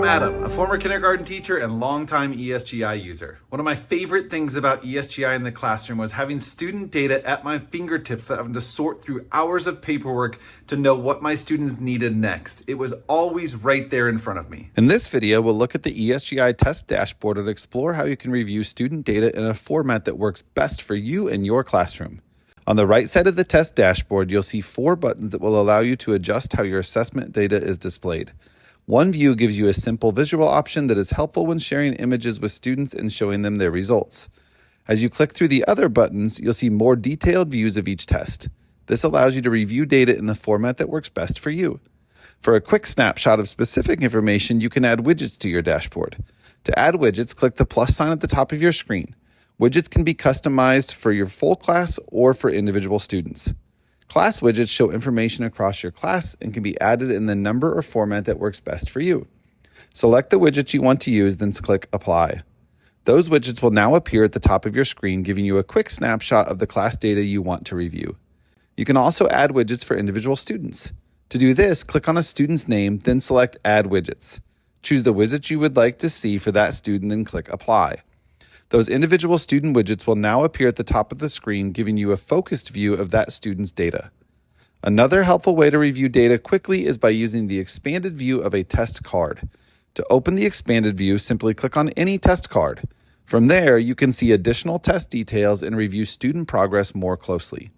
Adam, a former kindergarten teacher and longtime ESGI user. One of my favorite things about ESGI in the classroom was having student data at my fingertips that having to sort through hours of paperwork to know what my students needed next. It was always right there in front of me. In this video, we'll look at the ESGI test dashboard and explore how you can review student data in a format that works best for you and your classroom. On the right side of the test dashboard, you'll see 4 buttons that will allow you to adjust how your assessment data is displayed. One view gives you a simple visual option that is helpful when sharing images with students and showing them their results. As you click through the other buttons, you'll see more detailed views of each test. This allows you to review data in the format that works best for you. For a quick snapshot of specific information, you can add widgets to your dashboard. To add widgets, click the plus sign at the top of your screen. Widgets can be customized for your full class or for individual students. Class widgets show information across your class and can be added in the number or format that works best for you. Select the widget you want to use, then click Apply. Those widgets will now appear at the top of your screen, giving you a quick snapshot of the class data you want to review. You can also add widgets for individual students. To do this, click on a student's name, then select Add Widgets. Choose the widget you would like to see for that student and click Apply. Those individual student widgets will now appear at the top of the screen, giving you a focused view of that student's data. Another helpful way to review data quickly is by using the expanded view of a test card. To open the expanded view, simply click on any test card. From there, you can see additional test details and review student progress more closely.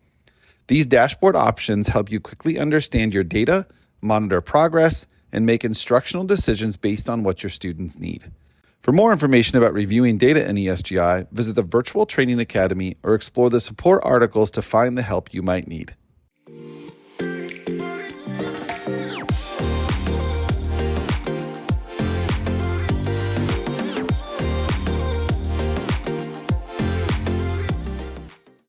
These dashboard options help you quickly understand your data, monitor progress, and make instructional decisions based on what your students need. For more information about reviewing data in ESGI, visit the Virtual Training Academy or explore the support articles to find the help you might need.